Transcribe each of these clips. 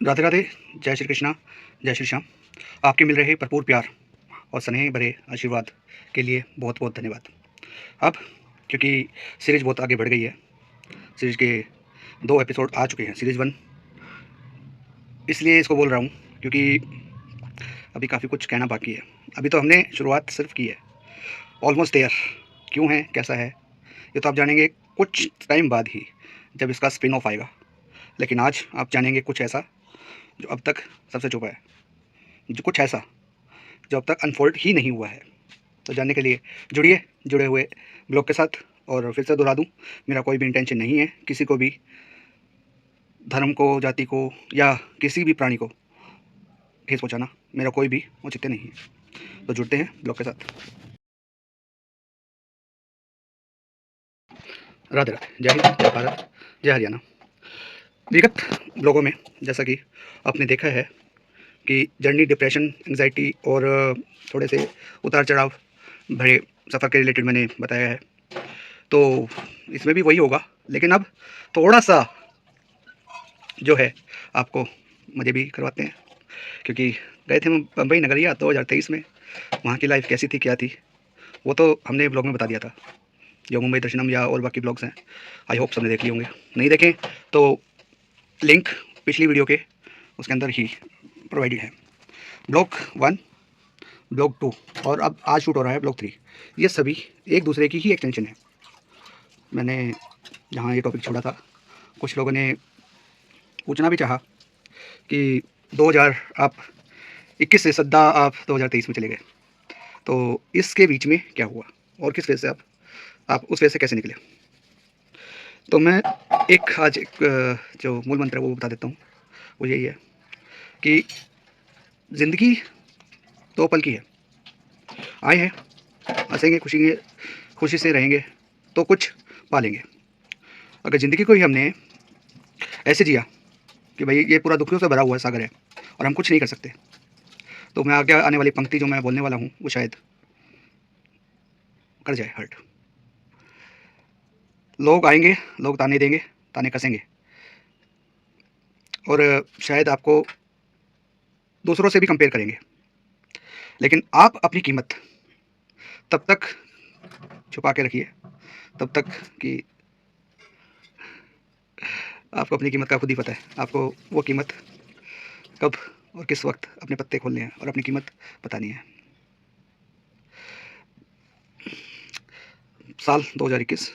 राधे राधे। जय श्री कृष्णा, जय श्री श्याम। आपके मिल रहे भरपूर प्यार और स्नेह भरे आशीर्वाद के लिए बहुत बहुत धन्यवाद। अब क्योंकि सीरीज़ बहुत आगे बढ़ गई है, सीरीज़ के 2 एपिसोड आ चुके हैं, सीरीज़ 1, इसलिए इसको बोल रहा हूँ क्योंकि अभी काफ़ी कुछ कहना बाकी है। अभी तो हमने शुरुआत सिर्फ की है, ऑलमोस्ट देयर। क्यों है, कैसा है, ये तो आप जानेंगे कुछ टाइम बाद ही, जब इसका स्पिन ऑफ आएगा। लेकिन आज आप जानेंगे कुछ ऐसा जो अब तक सबसे छुपा है, जो कुछ ऐसा जो अब तक अनफोल्ड ही नहीं हुआ है। तो जानने के लिए जुड़िए, जुड़े हुए ब्लॉग के साथ। और फिर से दोहरा दूँ, मेरा कोई भी इंटेंशन नहीं है किसी को भी, धर्म को, जाति को या किसी भी प्राणी को ठेस पहुँचाना। मेरा कोई भी औचित्य नहीं है। तो जुड़ते हैं ब्लॉग के साथ। राधे राधे। जय हिंद, जय भारत, जय हरियाणा। विगत ब्लॉगों में जैसा कि आपने देखा है कि जर्नी, डिप्रेशन, एंग्जाइटी और थोड़े से उतार चढ़ाव भरे सफ़र के रिलेटेड मैंने बताया है। तो इसमें भी वही होगा, लेकिन अब थोड़ा सा जो है आपको मज़े भी करवाते हैं। क्योंकि गए थे हम बम्बई नगरिया 2023 में, वहाँ की लाइफ कैसी थी, क्या थी, वो तो हमने ब्लॉग में बता दिया था। जो मुंबई दर्शनम या और बाकी ब्लॉग्स हैं, आई होप सबने देख लिए होंगे। नहीं देखें तो लिंक पिछली वीडियो के उसके अंदर ही प्रोवाइडेड है। ब्लॉग 1, ब्लॉग 2 और अब आज शूट हो रहा है ब्लॉग 3। ये सभी एक दूसरे की ही एक्सटेंशन है। मैंने जहाँ ये टॉपिक छोड़ा था, कुछ लोगों ने पूछना भी चाहा कि 2021 से सद्दा आप 2023 में चले गए, तो इसके बीच में क्या हुआ और किस वजह से आप उस वजह से कैसे निकले। तो मैं आज एक जो मूल मंत्र है वो बता देता हूँ। वो यही है कि ज़िंदगी 2 पल की है। आए हैं, हंसेंगे, खुशी से रहेंगे तो कुछ पालेंगे। अगर ज़िंदगी को ही हमने ऐसे जिया कि भाई ये पूरा दुखियों से भरा हुआ सागर है और हम कुछ नहीं कर सकते, तो मैं आगे आने वाली पंक्ति जो मैं बोलने वाला हूँ वो शायद कर जाए हर्ट। लोग आएंगे, लोग ताने देंगे, ताने कसेंगे, और शायद आपको दूसरों से भी कंपेयर करेंगे। लेकिन आप अपनी कीमत तब तक छुपा के रखिए, तब तक कि आपको अपनी कीमत का खुद ही पता है। आपको वो कीमत कब और किस वक्त अपने पत्ते खोलने हैं और अपनी कीमत बतानी है। साल 2021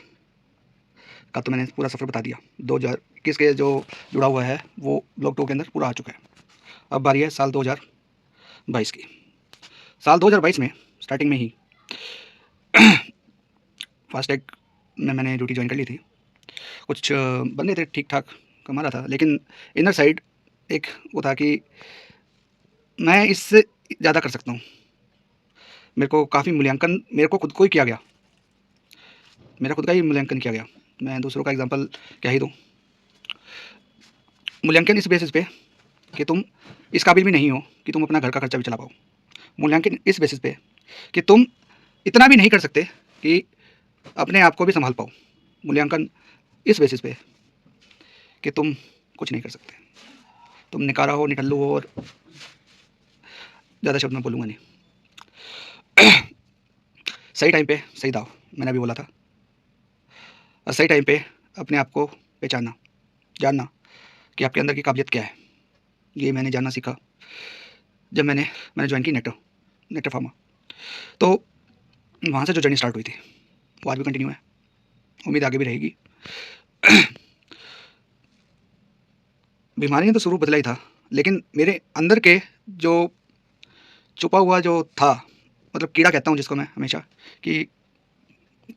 का तो मैंने पूरा सफ़र बता दिया। 2021 के जो जुड़ा हुआ है वो ब्लॉग 2 के अंदर पूरा आ चुका है। अब बारी है साल 2022 की। साल 2022 में स्टार्टिंग में ही फास्टैग में मैंने ड्यूटी ज्वाइन कर ली थी। कुछ बंदे थे, ठीक ठाक कमा रहा था, लेकिन इनर साइड एक वो था कि मैं इससे ज़्यादा कर सकता हूँ। मेरे को काफ़ी मूल्यांकन मेरे को खुद को ही किया गया, मेरा खुद का ही मूल्यांकन किया गया। मैं दूसरों का एग्जांपल क्या ही दूँ। मूल्यांकन इस बेसिस पे कि तुम इस काबिल भी नहीं हो कि तुम अपना घर का खर्चा भी चला पाओ। मूल्यांकन इस बेसिस पे कि तुम इतना भी नहीं कर सकते कि अपने आप को भी संभाल पाओ। मूल्यांकन इस बेसिस पे कि तुम कुछ नहीं कर सकते, तुम निकारा हो, निकल्लू हो, और ज़्यादा शब्द मैं बोलूँगा नहीं। सही टाइम पे सही दाव, मैंने अभी बोला था। और सही टाइम पे अपने आप को पहचानना, जानना कि आपके अंदर की काबिलियत क्या है। ये मैंने जानना सीखा जब मैंने ज्वाइन की नेटर फार्मा। तो वहाँ से जो जर्नी स्टार्ट हुई थी वो आज भी कंटिन्यू है, उम्मीद आगे भी रहेगी। बीमारी ने तो स्वरूप बदला ही था, लेकिन मेरे अंदर के जो छुपा हुआ जो था, मतलब कीड़ा कहता हूँ जिसको मैं हमेशा, कि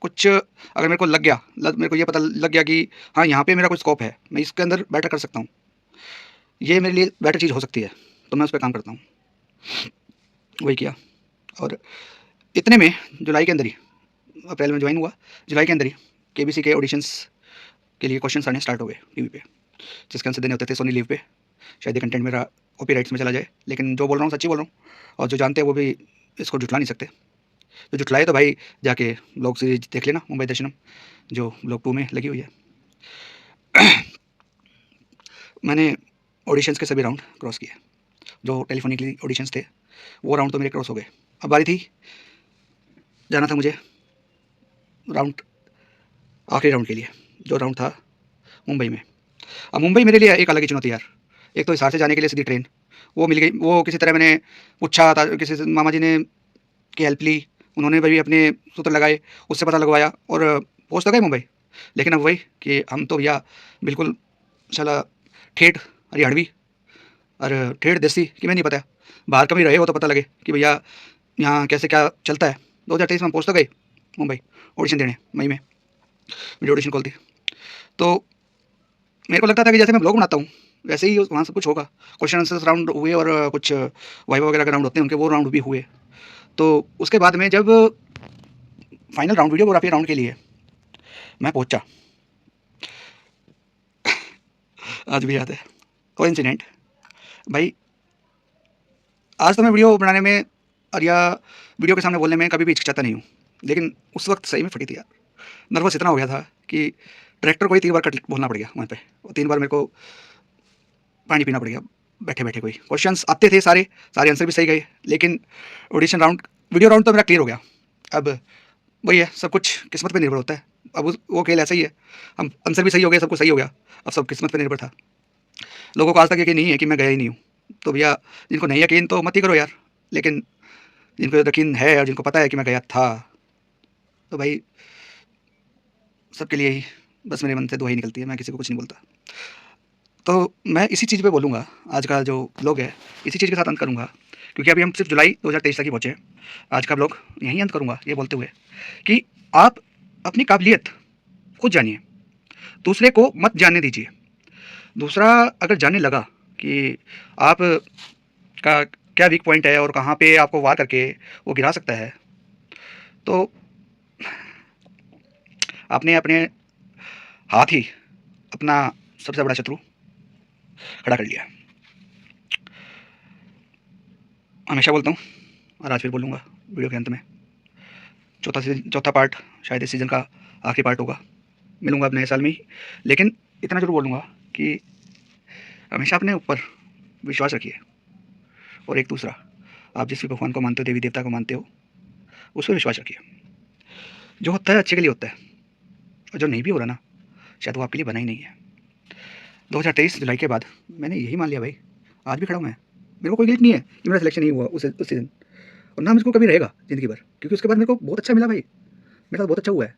कुछ अगर मेरे को लग गया, मेरे को ये पता लग गया कि हाँ यहाँ पे मेरा कुछ स्कोप है, मैं इसके अंदर बेटर कर सकता हूँ, ये मेरे लिए बेटर चीज़ हो सकती है, तो मैं उस पर काम करता हूँ। वही किया, और इतने में जुलाई के अंदर ही, अप्रैल में ज्वाइन हुआ, जुलाई के अंदर ही केबीसी के ऑडिशंस के लिए क्वेश्चन आने स्टार्ट हो गए टीवी पे, जिसके आंसर देने होते थे सोनी लीव पे। शायद ये कंटेंट मेरा कॉपीराइट्स में चला जाए, लेकिन जो बोल रहा हूँ सच्ची बोल रहा हूँ, और जो जानते हैं वो भी इसको जुटला नहीं सकते। जो जुटलाए तो भाई जाके ब्लॉग सीरीज देख लेना, मुंबई दर्शनम, जो ब्लॉग 2 में लगी हुई है। मैंने ऑडिशंस के सभी राउंड क्रॉस किए। जो टेलीफोनिकली ऑडिशंस थे वो राउंड तो मेरे क्रॉस हो गए। अब बारी थी, जाना था मुझे राउंड, आखिरी राउंड के लिए, जो राउंड था मुंबई में। अब मुंबई मेरे लिए एक अलग ही चुनौती यार। एक तो हिसार से जाने के लिए सीधी ट्रेन वो मिल गई, वो किसी तरह मैंने पूछा था, किसी से मामा जी ने की हेल्प ली, उन्होंने भी अपने सूत्र लगाए, उससे पता लगवाया और पहुँच तो गए मुंबई। लेकिन अब वही कि हम तो भैया बिल्कुल साला ठेठ हरियाणवी और ठेठ देसी कि मैं नहीं पता, बाहर कभी रहे हो तो पता लगे कि भैया यहाँ कैसे क्या चलता है। 2023 में हम पहुँच तो गए मुंबई ऑडिशन देने, मई में मेरी ऑडिशन कॉल थी। तो मेरे को लगता था कि जैसे मैं ब्लॉग बनाता हूँ वैसे ही वहाँ सब कुछ होगा। क्वेश्चन आंसर्स राउंड हुए और कुछ वाइवा वगैरह के राउंड होते हैं उनके, वो राउंड भी हुए। तो उसके बाद में जब फाइनल राउंड वीडियोग्राफी राउंड के लिए मैं पहुंचा, आज भी याद है वो इंसिडेंट भाई। आज तो मैं वीडियो बनाने में और या वीडियो के सामने बोलने में कभी भी हिचकिचाता नहीं हूँ, लेकिन उस वक्त सही में फटी थी यार। नर्वस इतना हो गया था कि ट्रैक्टर को ही 3 बार कट बोलना पड़ गया वहाँ पे, और 3 बार मेरे को पानी पीना पड़ गया बैठे बैठे। कोई क्वेश्चंस आते थे, सारे सारे आंसर भी सही गए, लेकिन ऑडिशन राउंड वीडियो राउंड तो मेरा क्लियर हो गया। अब वही है, सब कुछ किस्मत पे निर्भर होता है। अब वो खेल ऐसा ही है, हम आंसर भी सही हो गया, सब कुछ सही हो गया, अब सब किस्मत पे निर्भर था। लोगों को आज तक यकीन नहीं है कि मैं गया ही नहीं हूँ, तो भैया जिनको नहीं यकीन तो मत ही करो यार, लेकिन जिनको यकीन है और जिनको पता है कि मैं गया था, तो भाई सबके लिए ही बस मेरे मन से दुआ ही निकलती है, मैं किसी को कुछ नहीं बोलता। तो मैं इसी चीज़ पे बोलूँगा, आज का जो ब्लॉग है इसी चीज़ के साथ अंत करूँगा, क्योंकि अभी हम सिर्फ जुलाई 2023 तक ही पहुँचे हैं। आज का ब्लॉग यहीं अंत करूँगा ये बोलते हुए कि आप अपनी काबिलियत खुद जानिए, दूसरे को मत जानने दीजिए। दूसरा अगर जानने लगा कि आप का क्या वीक पॉइंट है और कहाँ पे आपको वार करके वो गिरा सकता है, तो आपने अपने हाथ ही अपना सबसे बड़ा शत्रु खड़ा कर लिया। हमेशा बोलता हूँ और आज फिर बोलूँगा वीडियो के अंत में, चौथा पार्ट शायद इस सीज़न का आखिरी पार्ट होगा। मिलूँगा अब नए साल में ही, लेकिन इतना जरूर बोलूँगा कि हमेशा अपने ऊपर विश्वास रखिए, और एक दूसरा, आप जिस भी भगवान को मानते हो, देवी देवता को मानते हो, उस पर विश्वास रखिए। जो होता है अच्छे के लिए होता है, और जो नहीं भी हो रहा ना, शायद वो आपके लिए बना ही नहीं है। 2023 जुलाई के बाद मैंने यही मान लिया भाई, आज भी खड़ा हूँ मैं, मेरे को कोई गिल्ट नहीं है कि मेरा सिलेक्शन नहीं हुआ उस सीज़न, और ना मुझको कभी रहेगा ज़िंदगी भर, क्योंकि उसके बाद मेरे को बहुत अच्छा मिला भाई, मेरे साथ बहुत अच्छा हुआ है।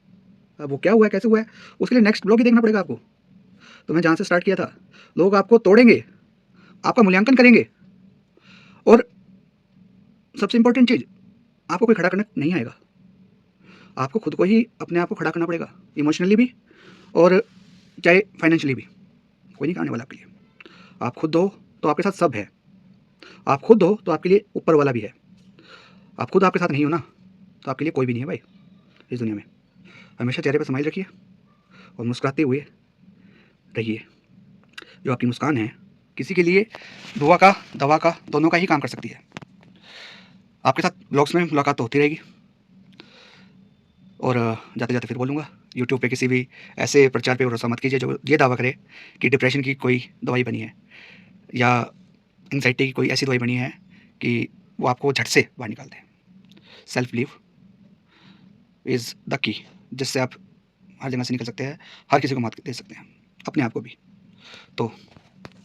अब वो क्या हुआ है, कैसे हुआ है, उसके लिए नेक्स्ट ब्लॉग ही देखना पड़ेगा आपको। तो मैं जहाँ से स्टार्ट किया था, लोग आपको तोड़ेंगे, आपका मूल्यांकन करेंगे, और सबसे इंपॉर्टेंट चीज़, आपको कोई खड़ा करने नहीं आएगा। आपको खुद को ही अपने आप को खड़ा करना पड़ेगा, इमोशनली भी और चाहे फाइनेंशियली भी। कोई नहीं आने वाला आपके लिए। आप खुद हो तो आपके साथ सब है, आप खुद हो तो आपके लिए ऊपर वाला भी है। आप खुद आपके साथ नहीं हो ना, तो आपके लिए कोई भी नहीं है भाई इस दुनिया में। हमेशा चेहरे पर स्माइल रखिए और मुस्कुराते हुए रहिए। जो आपकी मुस्कान है किसी के लिए दुआ का, दवा का, दोनों का ही काम कर सकती है। आपके साथ ब्लॉग्स में मुलाकात तो होती रहेगी, और जाते जाते फिर बोलूँगा, यूट्यूब पे किसी भी ऐसे प्रचार पे भरोसा मत कीजिए जो ये दावा करे कि डिप्रेशन की कोई दवाई बनी है या एंग्जाइटी की कोई ऐसी दवाई बनी है कि वो आपको झट से बाहर निकाल दे। Self believe is the key, जिससे आप हर जगह से निकल सकते हैं, हर किसी को मात दे सकते हैं, अपने आप को भी। तो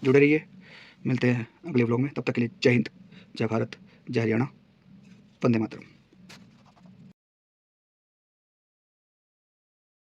जुड़े रहिए, मिलते हैं अगले व्लॉग में, तब तक के लिए जय हिंद, जय भारत, जय हरियाणा, वंदे मातरम।